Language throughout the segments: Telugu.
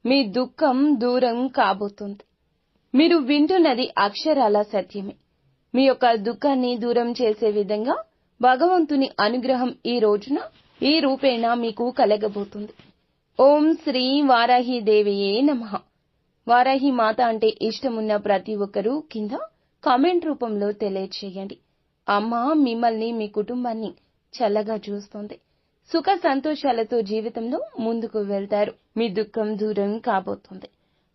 మీ దుఃఖం దూరం కాబోతుంది. మీరు వింటున్నది అక్షరాల సత్యమే. మీ యొక్క దుఃఖాన్ని దూరం చేసే విధంగా భగవంతుని అనుగ్రహం ఈ రోజున ఈ రూపేణ మీకు కలగబోతుంది. ఓం శ్రీ వారాహి దేవియే నమః. వారాహి మాత అంటే ఇష్టమున్న ప్రతి ఒక్కరూ కింద కామెంట్ రూపంలో తెలియచేయండి. అమ్మ మిమ్మల్ని మీ కుటుంబాన్ని చల్లగా చూస్తోంది. సుఖ సంతోషాలతో జీవితంలో ముందుకు వెళ్తారు. మీ దుఃఖం దూరం కాబోతుంది.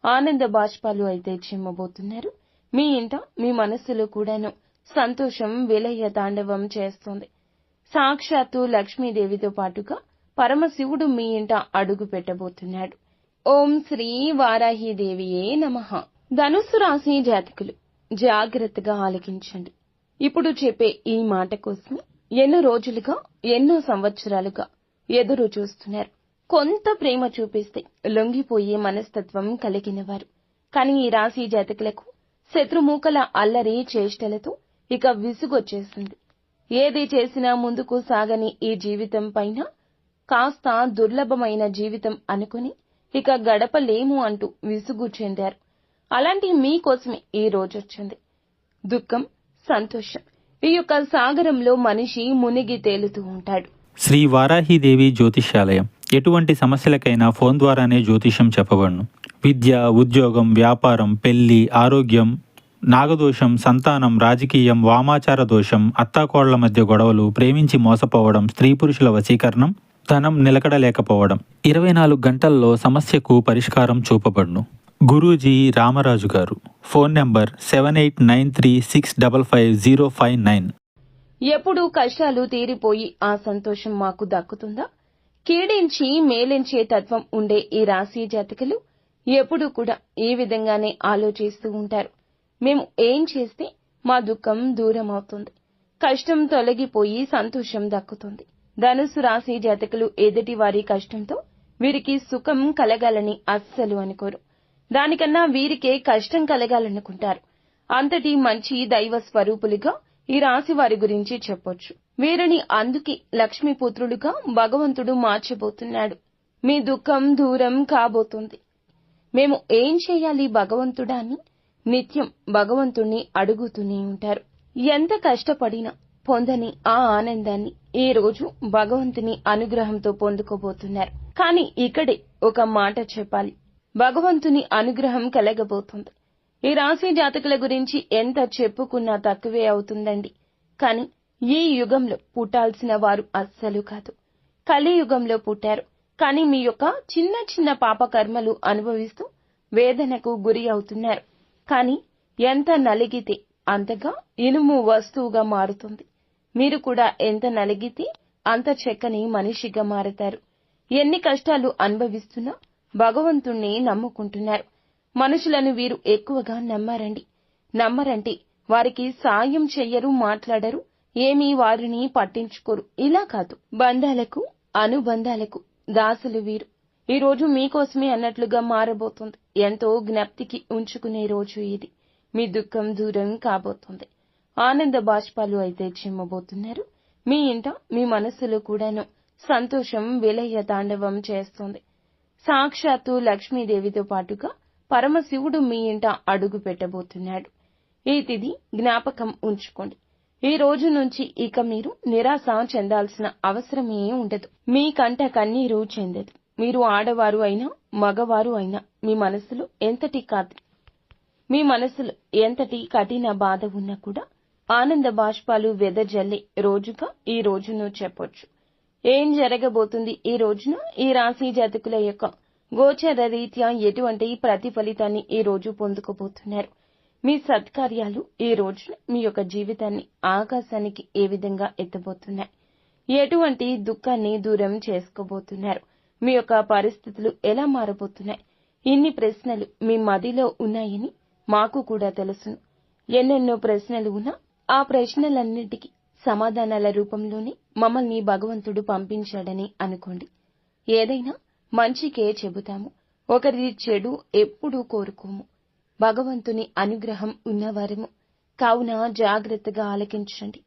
ఆనంద బాష్పాలు అయితే చిమ్మబోతున్నారు. మీ ఇంట మీ మనస్సులో కూడాను సంతోషం విలయ తాండవం చేస్తోంది. సాక్షాత్తు లక్ష్మీదేవితో పాటుగా పరమశివుడు మీ ఇంట అడుగు పెట్టబోతున్నాడు. ఓం శ్రీ వారాహి దేవియే నమః. ధనుస్సు రాశి జాతకులు జాగ్రత్తగా ఆలకించండి. ఇప్పుడు చెప్పే ఈ మాట కోసం ఎన్నో రోజులుగా ఎన్నో సంవత్సరాలుగా ఎదురు చూస్తున్నారు. కొంత ప్రేమ చూపిస్తే లొంగిపోయే మనస్తత్వం కలిగినవారు. కానీ ఈ రాశి జాతకులకు శత్రుమూకల అల్లరి చేష్టలతో ఇక విసుగొచ్చేసింది. ఏది చేసినా ముందుకు సాగని ఈ జీవితం పైన కాస్త దుర్లభమైన జీవితం అనుకుని ఇక గడపలేము అంటూ విసుగు చెందారు. అలాంటి మీకోసమే ఈ రోజొచ్చింది. దుఃఖం, సంతోషం ఈ యొక్క సాగరంలో మనిషి మునిగి తేలుతూ ఉంటాడు. శ్రీ వారాహిదేవి జ్యోతిష్యాలయం ఎటువంటి సమస్యలకైనా ఫోన్ ద్వారానే జ్యోతిష్యం చెప్పబడును. విద్య, ఉద్యోగం, వ్యాపారం, పెళ్లి, ఆరోగ్యం, నాగదోషం, సంతానం, రాజకీయం, వామాచార దోషం, అత్తాకోళ్ల మధ్య గొడవలు, ప్రేమించి మోసపోవడం, స్త్రీ పురుషుల వశీకరణం, ధనం నిలకడలేకపోవడం 24 గంటల్లో సమస్యకు పరిష్కారం చూపబడును. గురూజీ రామరాజు గారు. Phone number 7893655059. ఎప్పుడు కష్టాలు తీరిపోయి ఆ సంతోషం మాకు దక్కుతుందా? కీడించి మేలించే తత్వం ఉండే ఈ రాశి జాతకులు ఎప్పుడూ కూడా ఈ విధంగానే ఆలోచిస్తూ ఉంటారు. మేము ఏం చేస్తే మా దుఃఖం దూరం అవుతుంది, కష్టం తొలగిపోయి సంతోషం దక్కుతుంది. ధనుసు రాశి జాతకులు ఎదుటి వారి కష్టంతో వీరికి సుఖం కలగాలని అస్సలు అనుకోరు. దానికన్నా వీరికే కష్టం కలగాలనుకుంటారు. అంతటి మంచి దైవ స్వరూపులుగా ఈ రాశి వారి గురించి చెప్పొచ్చు. వీరిని అందుకే లక్ష్మీపుత్రులుగా భగవంతుడు మార్చబోతున్నాడు. మీ దుఃఖం దూరం కాబోతుంది. మేము ఏం చేయాలి భగవంతుడా అని నిత్యం భగవంతుణ్ణి అడుగుతూనే ఉంటారు. ఎంత కష్టపడినా పొందని ఆ ఆనందాన్ని ఈ రోజు భగవంతుని అనుగ్రహంతో పొందుకోబోతున్నారు. కానీ ఇక్కడే ఒక మాట చెప్పాలి. భగవంతుని అనుగ్రహం కలగబోతుంది. ఈ రాశి జాతకుల గురించి ఎంత చెప్పుకున్నా తక్కువే అవుతుందండి. కానీ ఈ యుగంలో పుట్టాల్సిన వారు అస్సలు కాదు. కలియుగంలో పుట్టారు. కానీ మీ యొక్క చిన్న చిన్న పాపకర్మలు అనుభవిస్తూ వేదనకు గురి అవుతున్నారు. కానీ ఎంత నలిగితే అంతగా ఇనుము వస్తువుగా మారుతుంది. మీరు కూడా ఎంత నలిగితే అంత చక్కని మనిషిగా మారతారు. ఎన్ని కష్టాలు అనుభవిస్తున్నా భగవంతుణ్ణి నమ్ముకుంటున్నారు. మనుషులను వీరు ఎక్కువగా నమ్మరంటే వారికి సాయం చెయ్యరు, మాట్లాడరు, ఏమీ వారిని పట్టించుకోరు. ఇలా కాదు, బంధాలకు అనుబంధాలకు దాసులు వీరు. ఈ రోజు మీకోసమే అన్నట్లుగా మారబోతుంది. ఎంతో జ్ఞప్తికి ఉంచుకునే రోజు ఇది. మీ దుఃఖం దూరం కాబోతుంది. ఆనంద బాష్పాలు అయితే చిమ్మబోతున్నారు. మీ ఇంట మీ మనస్సులో కూడాను సంతోషం విలయ తాండవం చేస్తుంది. సాక్షాత్తు లక్ష్మీదేవితో పాటుగా పరమశివుడు మీ ఇంట అడుగు పెట్టబోతున్నాడు. ఈ తిథి జ్ఞాపకం ఉంచుకోండి. ఈ రోజు నుంచి ఇక మీరు నిరాశ చెందాల్సిన అవసరమే ఉండదు. మీ కంట కన్నీరు చెందదు. మీరు ఆడవారు అయినా మగవారు అయినా మీ మనసులో ఎంతటి కఠిన బాధ ఉన్నా కూడా ఆనంద బాష్పాలు వెదజల్లే రోజుగా ఈ రోజును చెప్పొచ్చు. ఏం జరగబోతుంది ఈ రోజున? ఈ రాశి జాతకుల యొక్క గోచర రీత్యా ఎటువంటి ప్రతిఫలితాన్ని ఈ రోజు పొందుకోబోతున్నారు? మీ సత్కార్యాలు ఈ రోజున మీ యొక్క జీవితాన్ని ఆకాశానికి ఏ విధంగా ఎత్తబోతున్నాయి? ఎటువంటి దుఃఖాన్ని దూరం చేసుకోబోతున్నారు? మీ యొక్క పరిస్థితులు ఎలా మారబోతున్నాయి? ఇన్ని ప్రశ్నలు మీ మదిలో ఉన్నాయని మాకు కూడా తెలుసును. ఎన్నెన్నో ప్రశ్నలు ఉన్నా ఆ ప్రశ్నలన్నిటికీ సమాధానాల రూపంలోనే మమ్మల్ని భగవంతుడు పంపించాడని అనుకోండి. ఏదైనా మంచికే చెబుతాము, ఒకరి చెడు ఎప్పుడూ కోరుకోము. భగవంతుని అనుగ్రహం ఉన్నవారము. కావున జాగ్రత్తగా ఆలకించండి.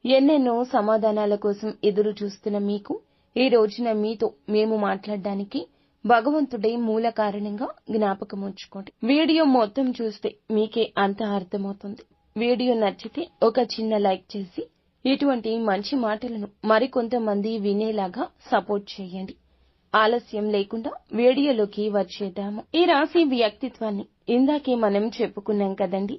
ఎన్నెన్నో సమాధానాల కోసం ఎదురు చూస్తున్న మీకు ఈ రోజున మీతో మేము మాట్లాడడానికి భగవంతుడే మూల కారణంగా జ్ఞాపకం ఉంచుకోండి. వీడియో మొత్తం చూస్తే మీకే అంత అర్థమవుతుంది. వీడియో నచ్చితే ఒక చిన్న లైక్ చేసి ఇటువంటి మంచి మాటలను మరికొంతమంది వినేలాగా సపోర్ట్ చేయండి. ఆలస్యం లేకుండా వీడియోలోకి వచ్చేద్దాము. ఈ రాశి వ్యక్తిత్వాన్ని ఇందాకే మనం చెప్పుకున్నాం కదండి.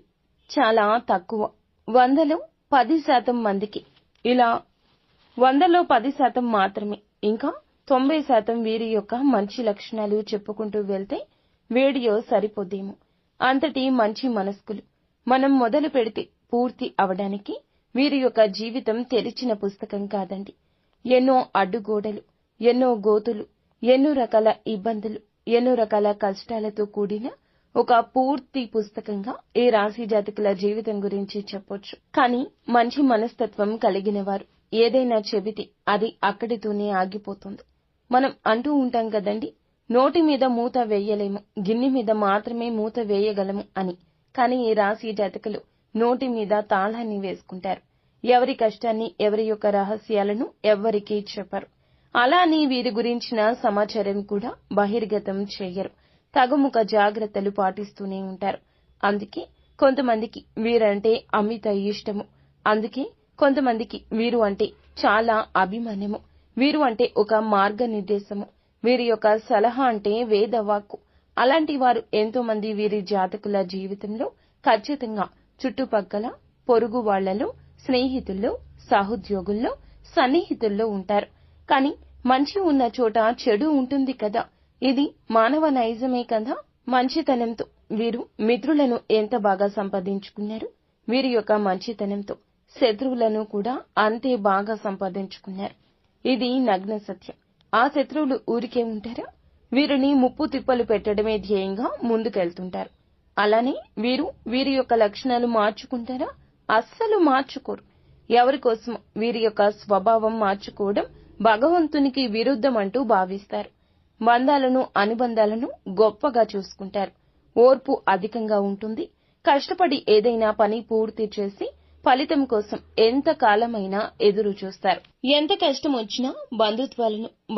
చాలా తక్కువ, 100లో 10% మందికి ఇలా 100లో 10% మాత్రమే, ఇంకా 90% వీరి యొక్క మంచి లక్షణాలు చెప్పుకుంటూ వెళ్తే వీడియో సరిపోదేమో. అంతటి మంచి మనస్కులు. మనం మొదలు పెడితే పూర్తి అవడానికి వీరి యొక్క జీవితం తెరిచిన పుస్తకం కాదండి. ఎన్నో అడ్డుగోడలు, ఎన్నో గోతులు, ఎన్నో రకాల ఇబ్బందులు, ఎన్నో రకాల కష్టాలతో కూడిన ఒక పూర్తి పుస్తకంగా ఈ రాశి జాతకుల జీవితం గురించి చెప్పొచ్చు. కానీ మంచి మనస్తత్వం కలిగిన వారు ఏదైనా చెబితే అది అక్కడితోనే ఆగిపోతుంది. మనం అంటూ ఉంటాం కదండి, నోటి మీద మూత వేయలేము, గిన్నె మీద మాత్రమే మూత వేయగలము అని. కానీ ఈ రాశి జాతకులు నోటి మీద తాళాన్ని వేసుకుంటారు. ఎవరి కష్టాన్ని, ఎవరి యొక్క రహస్యాలను ఎవ్వరికీ చెప్పరు. అలా అని వీరి గురించిన సమాచారం కూడా బహిర్గతం చేయరు. తగుముఖ జాగ్రత్తలు పాటిస్తూనే ఉంటారు. అందుకే కొంతమందికి వీరంటే అమిత ఇష్టము. అందుకే కొంతమందికి వీరు అంటే చాలా అభిమానము. వీరు అంటే ఒక మార్గనిర్దేశము. వీరి యొక్క సలహా అంటే వేదవాక్కు. అలాంటి వారు ఎంతో మంది వీరి జాతకుల జీవితంలో ఖచ్చితంగా చుట్టుపక్కల, పొరుగు వాళ్లలో, స్నేహితుల్లో, సహోద్యోగుల్లో, సన్నిహితుల్లో ఉంటారు. కానీ మంచి ఉన్న చోట చెడు ఉంటుంది కదా. ఇది మానవ నైజమే కదా. మంచితనంతో వీరు మిత్రులను ఎంత బాగా సంపాదించుకున్నారు. వీరి యొక్క మంచితనంతో శత్రువులను కూడా అంతే బాగా సంపాదించుకున్నారు. ఇది నగ్న సత్యం. ఆ శత్రువులు ఊరికే ఉంటారా? వీరిని ముప్పు తిప్పలు పెట్టడమే ధ్యేయంగా ముందుకెళ్తుంటారు. అలానే వీరి యొక్క లక్షణాలు మార్చుకుంటారా? అస్సలు మార్చుకోరు. ఎవరి కోసం వీరి యొక్క స్వభావం మార్చుకోవడం భగవంతునికి విరుద్ధమంటూ భావిస్తారు. బంధాలను, అనుబంధాలను గొప్పగా చూసుకుంటారు. ఓర్పు అధికంగా ఉంటుంది. కష్టపడి ఏదైనా పని పూర్తి చేసి ఫలితం కోసం ఎంత కాలమైనా ఎదురు చూస్తారు. ఎంత కష్టం వచ్చినా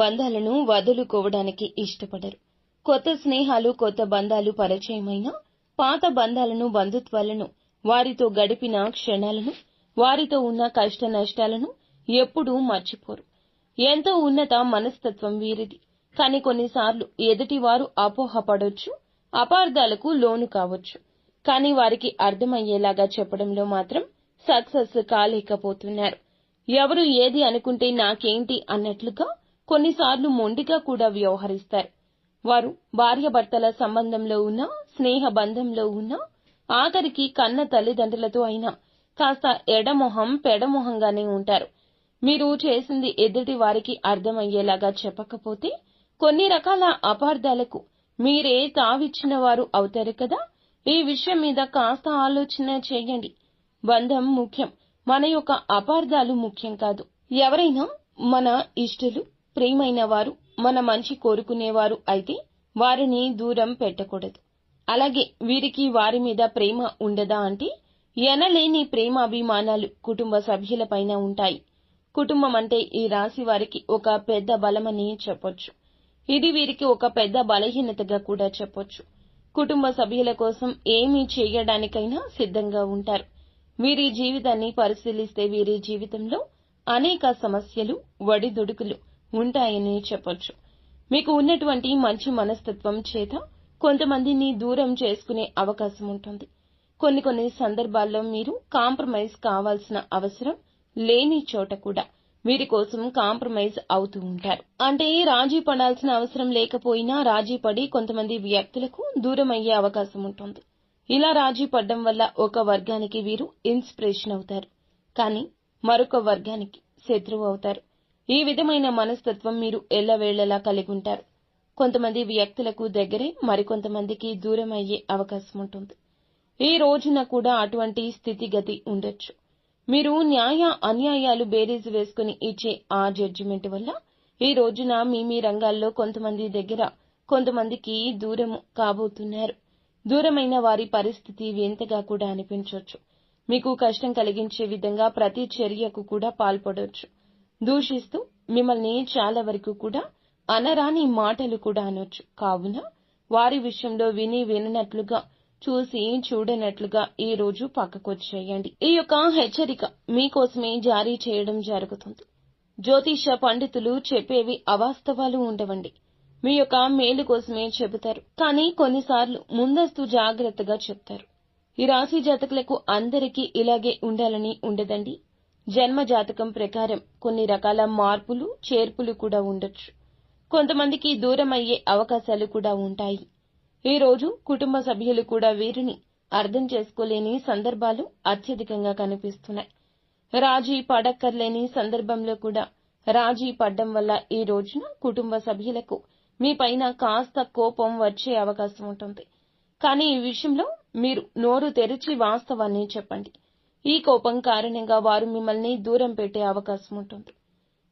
బంధాలను వదులుకోవడానికి ఇష్టపడరు. కొత్త స్నేహాలు, కొత్త బంధాలు పరిచయమైనా పాత బంధాలను, బంధుత్వాలను, వారితో గడిపిన క్షణాలను, వారితో ఉన్న కష్ట నష్టాలను ఎప్పుడూ మర్చిపోరు. ఎంతో ఉన్నత మనస్తత్వం వీరిది. కానీ కొన్నిసార్లు ఎదుటివారు అపోహపడొచ్చు, అపార్థాలకు లోను కావచ్చు. కానీ వారికి అర్థమయ్యేలాగా చెప్పడంలో మాత్రం సక్సెస్ కాలేకపోతున్నారు. ఎవరు ఏది అనుకుంటే నాకేంటి అన్నట్లుగా కొన్నిసార్లు మొండిగా కూడా వ్యవహరిస్తారు. వారు భార్యాభర్తల సంబంధంలో ఉన్నా, స్నేహ బంధంలో ఉన్నా, ఆఖరికి కన్న తల్లిదండ్రులతో అయినా కాస్త ఎడమొహం పెడమొహంగానే ఉంటారు. మీరు చేసింది ఎదుటి వారికి అర్థమయ్యేలాగా చెప్పకపోతే కొన్ని రకాల అపార్థాలకు మీరే తావిచ్చిన వారు అవుతారు కదా. ఈ విషయం మీద కాస్త ఆలోచన చేయండి. బంధం ముఖ్యం, మన యొక్క అపార్థాలు ముఖ్యం కాదు. ఎవరైనా మన ఇష్టలు, ప్రియమైన వారు, మన మంచి కోరుకునేవారు అయితే వారిని దూరం పెట్టకూడదు. అలాగే వీరికి వారి మీద ప్రేమ ఉండదా అంటే ఎనలేని ప్రేమాభిమానాలు కుటుంబ సభ్యులపైన ఉంటాయి. కుటుంబం అంటే ఈ రాశి వారికి ఒక పెద్ద బలమని చెప్పొచ్చు. ఇది వీరికి ఒక పెద్ద బలహీనతగా కూడా చెప్పొచ్చు. కుటుంబ సభ్యుల కోసం ఏమీ చేయడానికైనా సిద్ధంగా ఉంటారు. వీరి జీవితాన్ని పరిశీలిస్తే వీరి జీవితంలో అనేక సమస్యలు, ఒడిదుడుకులు ఉంటాయని చెప్పొచ్చు. మీకు ఉన్నటువంటి మంచి మనస్తత్వం చేత కొంతమందిని దూరం చేసుకునే అవకాశం ఉంటుంది. కొన్ని సందర్భాల్లో మీరు కాంప్రమైజ్ కావాల్సిన అవసరం లేని చోట కూడా వీరి కోసం కాంప్రమైజ్ అవుతూ ఉంటారు. అంటే రాజీ పడాల్సిన అవసరం లేకపోయినా రాజీ పడి కొంతమంది వ్యక్తులకు దూరం అయ్యే అవకాశం ఉంటుంది. ఇలా రాజీ పడ్డం వల్ల ఒక వర్గానికి వీరు ఇన్స్పిరేషన్ అవుతారు, కానీ మరొక వర్గానికి శత్రువు అవుతారు. ఈ విధమైన మనస్తత్వం మీరు ఎల్లవేళలా కలిగి ఉంటారు. కొంతమంది వ్యక్తులకు దగ్గరే, మరికొంతమందికి దూరం అయ్యే అవకాశం ఉంటుంది. ఈ రోజున కూడా అటువంటి స్థితిగతి ఉండొచ్చు. మీరు న్యాయ అన్యాయాలు బేరీజు వేసుకుని ఇచ్చే ఆ జడ్జిమెంట్ వల్ల ఈ రోజున మీ రంగాల్లో కొంతమంది దగ్గర కొంతమందికి దూరం కాబోతున్నారు. దూరమైన వారి పరిస్థితి వింతగా కూడా అనిపించవచ్చు. మీకు కష్టం కలిగించే విధంగా ప్రతి చర్యకు కూడా పాల్పడొచ్చు. దూషిస్తూ మిమ్మల్ని చాలా వరకు కూడా అనరాని మాటలు కూడా అనొచ్చు. కావున వారి విషయంలో విననట్లుగా, చూసి చూడనట్లుగా ఈ రోజు పక్కకొచ్చేయండి. ఈ యొక్క హెచ్చరిక మీకోసమే జారీ చేయడం జరుగుతుంది. జ్యోతిష పండితులు చెప్పేవి అవాస్తవాలు ఉండవండి. మీ యొక్క మేలు కోసమే చెబుతారు. కానీ కొన్నిసార్లు ముందస్తు జాగ్రత్తగా చెప్తారు. ఈ రాశి జాతకులకు అందరికీ ఇలాగే ఉండాలని ఉండదండి. జన్మ జాతకం ప్రకారం కొన్ని రకాల మార్పులు, చేర్పులు కూడా ఉండొచ్చు. కొంతమందికి దూరం అయ్యే అవకాశాలు కూడా ఉంటాయి. ఈ రోజు కుటుంబ సభ్యులు కూడా వీరిని అర్థం చేసుకోలేని సందర్భాలు అత్యధికంగా కనిపిస్తున్నాయి. రాజీ పడక్కర్లేని సందర్భంలో కూడా రాజీ పడ్డం వల్ల ఈ రోజున కుటుంబ సభ్యులకు మీ పైన కాస్త కోపం వచ్చే అవకాశం ఉంటుంది. కానీ ఈ విషయంలో మీరు నోరు తెరిచి వాస్తవాన్ని చెప్పండి. ఈ కోపం కారణంగా వారు మిమ్మల్ని దూరం పెట్టే అవకాశం ఉంటుంది.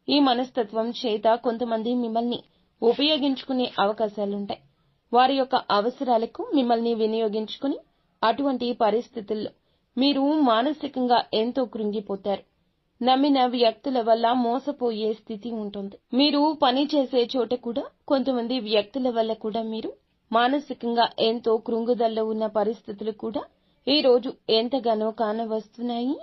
ఈ మనస్తత్వం చేత కొంతమంది మిమ్మల్ని ఉపయోగించుకునే అవకాశాలుంటాయి. వారి యొక్క అవసరాలకు మిమ్మల్ని వినియోగించుకుని అటువంటి పరిస్థితుల్లో మీరు మానసికంగా ఎంతో కృంగిపోతారు. నమ్మిన వ్యక్తుల వల్ల మోసపోయే స్థితి ఉంటుంది. మీరు పని చేసే చోట కూడా కొంతమంది వ్యక్తుల వల్ల కూడా మీరు మానసికంగా ఎంతో కృంగుదల్లో ఉన్న పరిస్థితులు కూడా ఈ రోజు ఎంతగానో కానవస్తున్నాయి.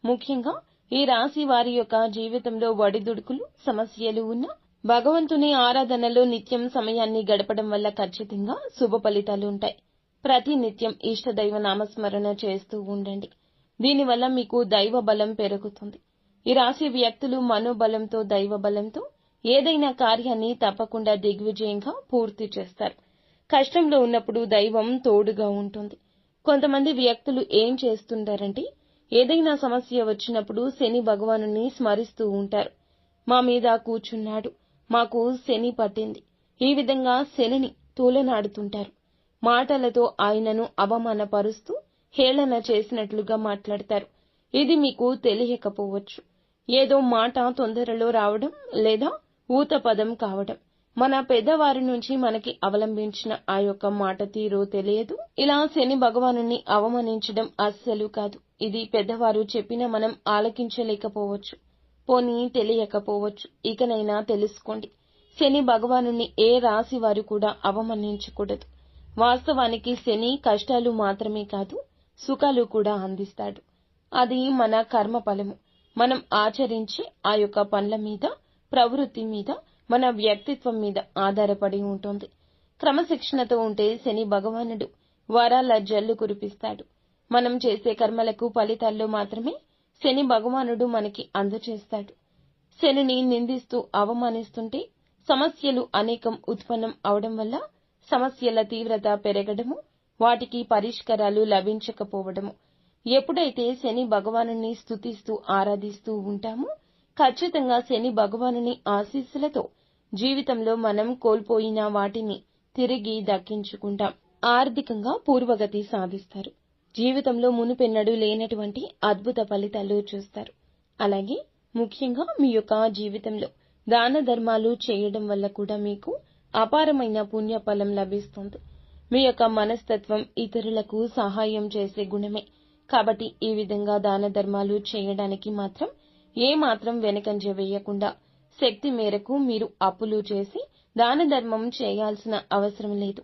ముఖ్యంగా ఈ రాశి వారి యొక్క జీవితంలో ఒడిదుడుకులు, సమస్యలు ఉన్న భగవంతుని ఆరాధనలో నిత్యం సమయాన్ని గడపడం వల్ల ఖచ్చితంగా శుభ ఫలితాలు ఉంటాయి. ప్రతి నిత్యం ఇష్టదైవ నామస్మరణ చేస్తూ ఉండండి. దీనివల్ల మీకు దైవ బలం పెరుగుతుంది. ఈ రాశి వ్యక్తులు మనోబలంతో, దైవ బలంతో ఏదైనా కార్యాన్ని తప్పకుండా దిగ్విజయంగా పూర్తి చేస్తారు. కష్టంలో ఉన్నప్పుడు దైవం తోడుగా ఉంటుంది. కొంతమంది వ్యక్తులు ఏం చేస్తుంటారంటే ఏదైనా సమస్య వచ్చినప్పుడు శని భగవానుని స్మరిస్తూ ఉంటారు. మా మీద కూర్చున్నాడు, మాకు శని పట్టింది, ఈ విధంగా శనిని తూలనాడుతుంటారు. మాటలతో ఆయనను అవమానపరుస్తూ హేళన చేసినట్లుగా మాట్లాడతారు. ఇది మీకు తెలియకపోవచ్చు. ఏదో మాట తొందరలో రావడం లేదా ఊత పదం కావడం, మన పెద్దవారి నుంచి మనకి అవలంబించిన ఆ యొక్క మాట తీరు తెలియదు. ఇలా శని భగవానుని అవమానించడం అస్సలు కాదు. ఇది పెద్దవారు చెప్పినా మనం ఆలకించలేకపోవచ్చు, పోనీ తెలియకపోవచ్చు. ఇకనైనా తెలుసుకోండి. శని భగవానుని ఏ రాశి వారు కూడా అవమానించకూడదు. వాస్తవానికి శని కష్టాలు మాత్రమే కాదు, సుఖాలు కూడా అందిస్తాడు. అది మన కర్మ ఫలము. మనం ఆచరించే ఆ యొక్క పనుల మీద, ప్రవృత్తి మీద, మన వ్యక్తిత్వం మీద ఆధారపడి ఉంటుంది. క్రమశిక్షణతో ఉంటే శని భగవానుడు వరాల జల్లు కురిపిస్తాడు. మనం చేసే కర్మలకు ఫలితాల్లో మాత్రమే శని భగవానుడు మనకి అందజేస్తాడు. శనిని నిందిస్తూ అవమానిస్తుంటే సమస్యలు అనేకం ఉత్పన్నం అవడం వల్ల సమస్యల తీవ్రత పెరగడము, వాటికి పరిష్కారాలు లభించకపోవడము. ఎప్పుడైతే శని భగవానుని స్తుతిస్తూ ఆరాధిస్తూ ఉంటామో ఖచ్చితంగా శని భగవానుని ఆశీస్సులతో జీవితంలో మనం కోల్పోయిన వాటిని తిరిగి దక్కించుకుంటాం. ఆర్థికంగా పూర్వగతి సాధిస్తారు. జీవితంలో మునుపెన్నడూ లేనటువంటి అద్భుత ఫలితాలు చూస్తారు. అలాగే ముఖ్యంగా మీ యొక్క జీవితంలో దాన ధర్మాలు చేయడం వల్ల కూడా మీకు అపారమైన పుణ్యఫలం లభిస్తుంది. మీ యొక్క మనస్తత్వం ఇతరులకు సహాయం చేసే గుణమే. కాబట్టి ఈ విధంగా దాన ధర్మాలు చేయడానికి మాత్రం ఏమాత్రం వెనకంజ వేయకుండా శక్తి మేరకు మీరు అప్పులు చేసి దాన ధర్మం చేయాల్సిన అవసరం లేదు.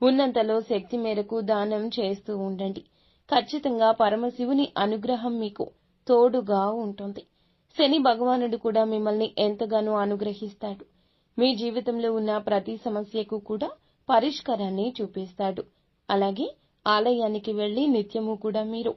ఉన్నంతలో శక్తి మేరకు దానం చేస్తూ ఉండండి. ఖచ్చితంగా పరమశివుని అనుగ్రహం మీకు తోడుగా ఉంటుంది. శని భగవానుడు కూడా మిమ్మల్ని ఎంతగానో అనుగ్రహిస్తాడు. మీ జీవితంలో ఉన్న ప్రతి సమస్యకు కూడా పరిష్కారాన్ని చూపిస్తాడు. అలాగే ఆలయానికి వెళ్లి నిత్యము కూడా మీరు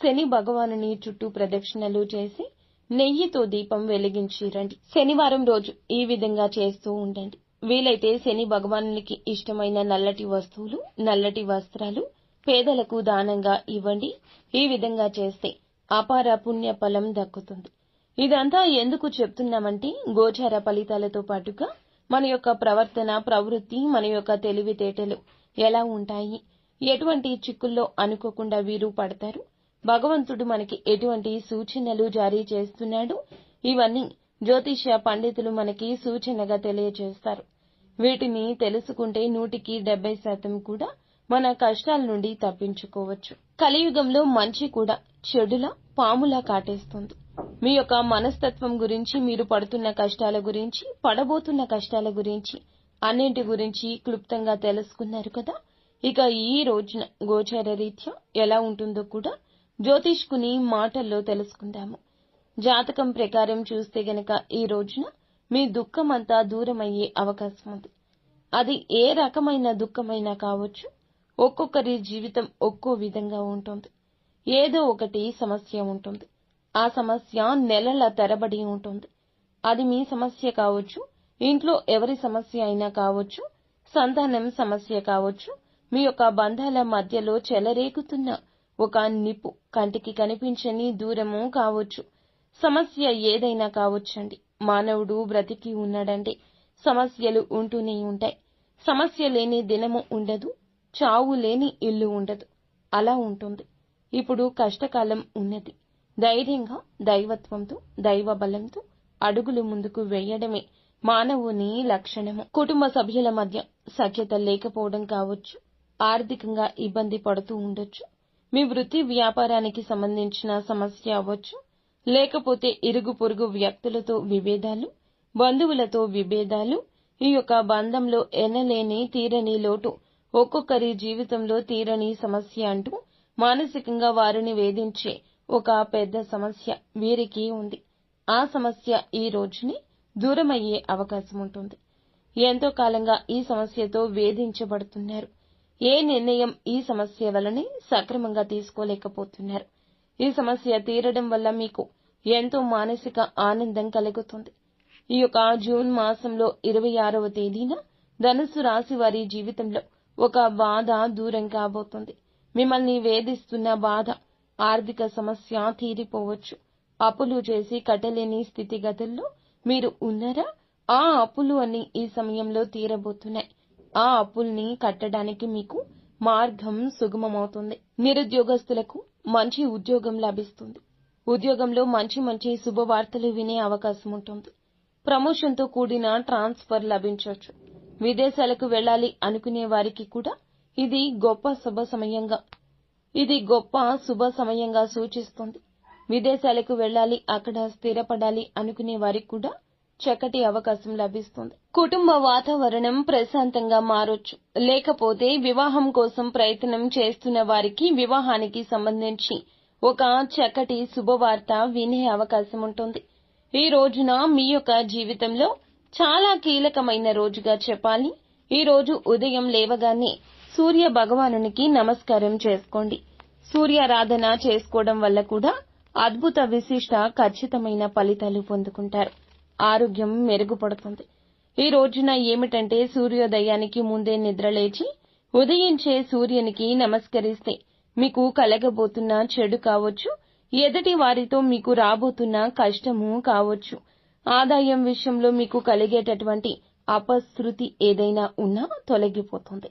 శని భగవానుని చుట్టూ ప్రదక్షిణలు చేసి నెయ్యితో దీపం వెలిగించి రండి. శనివారం రోజు ఈ విధంగా చేస్తూ ఉండండి. వీలైతే శని భగవానునికి ఇష్టమైన నల్లటి వస్తువులు, నల్లటి వస్త్రాలు పేదలకు దానంగా ఇవ్వండి. ఈ విధంగా చేస్తే అపార పుణ్య ఫలం దక్కుతుంది. ఇదంతా ఎందుకు చెప్తున్నామంటే గోచార ఫలితాలతో పాటుగా మన యొక్క ప్రవర్తన, ప్రవృత్తి, మన యొక్క తెలివితేటలు ఎలా ఉంటాయి, ఎటువంటి చిక్కుల్లో అనుకోకుండా వీరు పడతారు, భగవంతుడు మనకి ఎటువంటి సూచనలు జారీ చేస్తున్నాడు, ఇవన్నీ జ్యోతిష్య పండితులు మనకి సూచనగా తెలియజేస్తారు. వీటిని తెలుసుకుంటే 100% కూడా మన కష్టాల నుండి తప్పించుకోవచ్చు. కలియుగంలో మంచి కూడా చెడులా పాములా కాటేస్తుంది. మీ యొక్క మనస్తత్వం గురించి, మీరు పడుతున్న కష్టాల గురించి, పడబోతున్న కష్టాల గురించి, అన్నింటి గురించి క్లుప్తంగా తెలుసుకున్నారు కదా. ఇక ఈ రోజున గోచార రీత్యా ఎలా ఉంటుందో కూడా జ్యోతిష్కుని మాటల్లో తెలుసుకుందాము. జాతకం ప్రకారం చూస్తే గనక ఈ రోజున మీ దుఃఖమంతా దూరమయ్యే అవకాశం ఉంది. అది ఏ రకమైన దుఃఖమైనా కావచ్చు. ఒక్కొక్కరి జీవితం ఒక్కో విధంగా ఉంటుంది. ఏదో ఒకటి సమస్య ఉంటుంది. ఆ సమస్య నెలల తరబడి ఉంటుంది. అది మీ సమస్య కావచ్చు, ఇంట్లో ఎవరి సమస్య అయినా కావచ్చు, సంతానం సమస్య కావచ్చు, మీ యొక్క బంధాల మధ్యలో చెలరేగుతున్న ఒక నిప్పు, కంటికి కనిపించని దూరము కావచ్చు. సమస్య ఏదైనా కావచ్చండి. మానవుడు బ్రతికి ఉన్నాడంటే సమస్యలు ఉంటూనే ఉంటాయి. సమస్య లేని దినము ఉండదు, చావు లేని ఇల్లు ఉండదు. అలా ఉంటుంది. ఇప్పుడు కష్టకాలం ఉన్నది. ధైర్యంగా, దైవత్వంతో, దైవ బలంతో అడుగులు ముందుకు వేయడమే మానవుని లక్షణము. కుటుంబ సభ్యుల మధ్య సఖ్యత లేకపోవడం కావచ్చు. ఆర్థికంగా ఇబ్బంది పడుతూ ఉండొచ్చు. మీ వృత్తి వ్యాపారానికి సంబంధించిన సమస్య అవ్వచ్చు. లేకపోతే ఇరుగు పొరుగు వ్యక్తులతో విభేదాలు, బంధువులతో విభేదాలు, ఈ యొక్క బంధంలో ఎనలేని తీరని లోటు, ఒక్కొక్కరి జీవితంలో తీరని సమస్య అంటూ మానసికంగా వారిని వేధించే ఒక పెద్ద సమస్య వీరికి ఉంది. ఆ సమస్య ఈ రోజుని దూరమయ్యే అవకాశం ఉంటుంది. ఎంతో కాలంగా ఈ సమస్యతో వేధించబడుతున్నారు. ఏ నిర్ణయం ఈ సమస్య వలనే సక్రమంగా తీసుకోలేకపోతున్నారు. ఈ సమస్య తీరడం వల్ల మీకు ఎంతో మానసిక ఆనందం కలుగుతుంది. ఈ యొక్క జూన్ మాసంలో 26వ తేదీన ధనుస్సు రాశి వారి జీవితంలో ఒక బాధ దూరం కాబోతుంది. మిమ్మల్ని వేధిస్తున్న బాధ, ఆర్థిక సమస్య తీరిపోవచ్చు. అప్పులు చేసి కట్టలేని స్థితిగతుల్లో మీరు ఉన్నారా? ఆ అప్పులు అన్ని ఈ సమయంలో తీరబోతున్నాయి. ఆ అప్పుల్ని కట్టడానికి మీకు మార్గం సుగమమవుతుంది. నిరుద్యోగస్తులకు మంచి ఉద్యోగం లభిస్తుంది. ఉద్యోగంలో మంచి మంచి శుభవార్తలు వినే అవకాశం ఉంటుంది. ప్రమోషన్తో కూడిన ట్రాన్స్ఫర్ లభించవచ్చు. విదేశాలకు వెళ్లాలి అనుకునే వారికి కూడా ఇది గొప్ప శుభ సమయంగా సూచిస్తుంది. విదేశాలకు వెళ్లాలి, అక్కడ స్థిరపడాలి అనుకునే వారికి కూడా చక్కటి అవకాశం లభిస్తుంది. కుటుంబ వాతావరణం ప్రశాంతంగా మారొచ్చు. లేకపోతే వివాహం కోసం ప్రయత్నం చేస్తున్న వారికి వివాహానికి సంబంధించి ఒక చక్కటి శుభవార్త వినే అవకాశం ఉంటుంది. ఈ రోజున మీ యొక్క జీవితంలో చాలా కీలకమైన రోజుగా చెప్పాలి. ఈ రోజు ఉదయం లేవగానే సూర్య భగవానునికి నమస్కారం చేసుకోండి. సూర్యారాధన చేసుకోవడం వల్ల కూడా అద్భుత విశిష్ట ఖచ్చితమైన ఫలితాలు పొందుకుంటారు. ఆరోగ్యం మెరుగుపడుతుంది. ఈ రోజున ఏమిటంటే సూర్యోదయానికి ముందే నిద్రలేచి ఉదయించే సూర్యునికి నమస్కరిస్తే మీకు కలగబోతున్న చెడు కావచ్చు, ఎదుటి వారితో మీకు రాబోతున్న కష్టము కావచ్చు, ఆదాయం విషయంలో మీకు కలిగేటటువంటి అపశృతి ఏదైనా ఉన్నా తొలగిపోతుంది.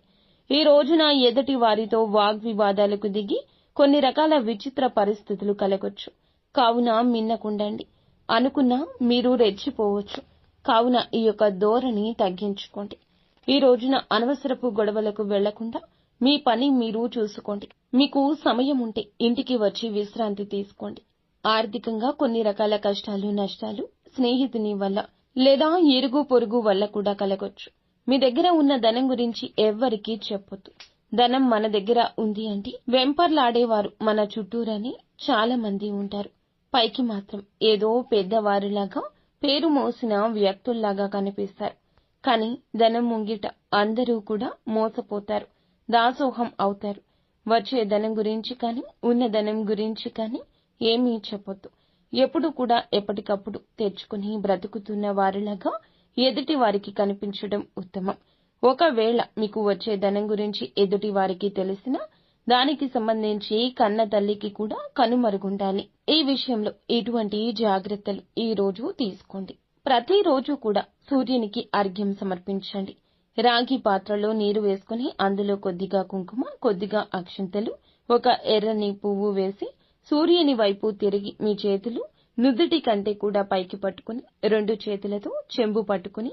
ఈ రోజున ఎదుటి వారితో వాగ్వివాదాలకు దిగి కొన్ని రకాల విచిత్ర పరిస్థితులు కలగొచ్చు. కావున మిన్నకుండండి. అనుకున్నా మీరు రెచ్చిపోవచ్చు. కావున ఈ యొక్క ధోరణి తగ్గించుకోండి. ఈ రోజున అనవసరపు గొడవలకు వెళ్లకుండా మీ పని మీరు చూసుకోండి. మీకు సమయం ఉంటే ఇంటికి వచ్చి విశ్రాంతి తీసుకోండి. ఆర్థికంగా కొన్ని రకాల కష్టాలు, నష్టాలు స్నేహితుని వల్ల లేదా ఇరుగు పొరుగు వల్ల కూడా కలగొచ్చు. మీ దగ్గర ఉన్న ధనం గురించి ఎవ్వరికీ చెప్పొద్దు. ధనం మన దగ్గర ఉంది అంటే వెంపర్లాడేవారు మన చుట్టూరని చాలా మంది ఉంటారు. పైకి మాత్రం ఏదో పెద్దవారిలాగా, పేరు మోసిన వ్యక్తుల్లాగా కనిపిస్తారు. కానీ ధనం ముంగిట అందరూ కూడా మోసపోతారు, దాసోహం అవుతారు. వచ్చే ధనం గురించి కానీ, ఉన్న ధనం గురించి కానీ ఏమీ చెప్పొద్దు. ఎప్పుడు కూడా ఎప్పటికప్పుడు తెచ్చుకుని బ్రతుకుతున్న వారిలాగా ఎదుటి వారికి కనిపించడం ఉత్తమం. ఒకవేళ మీకు వచ్చే ధనం గురించి ఎదుటి వారికి తెలిసినా దానికి సంబంధించి కన్న తల్లికి కూడా కనుమరుగుండాలి. ఈ విషయంలో ఇటువంటి జాగ్రత్తలు ఈ రోజు తీసుకోండి. ప్రతిరోజు కూడా సూర్యునికి అర్ఘ్యం సమర్పించండి. రాగి పాత్రలో నీరు వేసుకుని అందులో కొద్దిగా కుంకుమ, కొద్దిగా అక్షింతలు, ఒక ఎర్రని పువ్వు వేసి సూర్యుని వైపు తిరిగి మీ చేతులు నుదుటి కంటే కూడా పైకి పట్టుకుని 2 చేతులతో చెంబు పట్టుకుని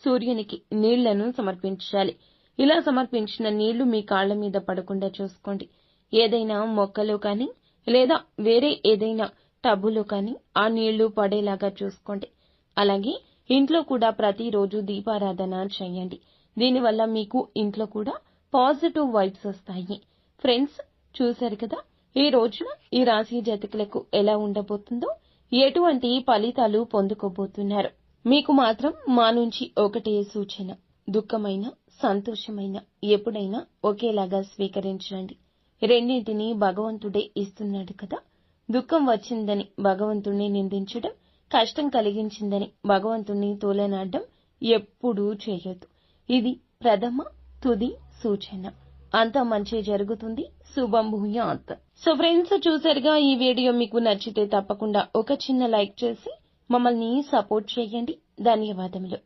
సూర్యునికి నీళ్లను సమర్పించాలి. ఇలా సమర్పించిన నీళ్లు మీ కాళ్ల మీద పడకుండా చూసుకోండి. ఏదైనా మొక్కలో కానీ లేదా వేరే ఏదైనా టబ్బులో కానీ ఆ నీళ్లు పడేలాగా చూసుకోండి. అలాగే ఇంట్లో కూడా ప్రతిరోజు దీపారాధన చేయండి. దీనివల్ల మీకు ఇంట్లో కూడా పాజిటివ్ వైబ్స్ వస్తాయి. ఫ్రెండ్స్, చూశారు కదా ఈ రోజున ఈ రాశి జాతకులకు ఎలా ఉండబోతుందో, ఎటువంటి ఫలితాలు పొందుకోబోతున్నారు. మీకు మాత్రం మా నుంచి ఒకటే సూచన, దుఃఖమైన సంతోషమైన ఎప్పుడైనా ఒకేలాగా స్వీకరించండి. రెండింటినీ భగవంతుడే ఇస్తున్నాడు కదా. దుఃఖం వచ్చిందని భగవంతుణ్ణి నిందించడం, కష్టం కలిగించిందని భగవంతుణ్ణి తోలనాడడం ఎప్పుడూ చేయొద్దు. ఇది ప్రథమ తుది సూచన. అంతా మంచి జరుగుతుంది. శుభం భూయాత్. సో ఫ్రెండ్స్, చూసారుగా ఈ వీడియో మీకు నచ్చితే తప్పకుండా ఒక చిన్న లైక్ చేసి మమ్మల్ని సపోర్ట్ చేయండి. ధన్యవాదములు.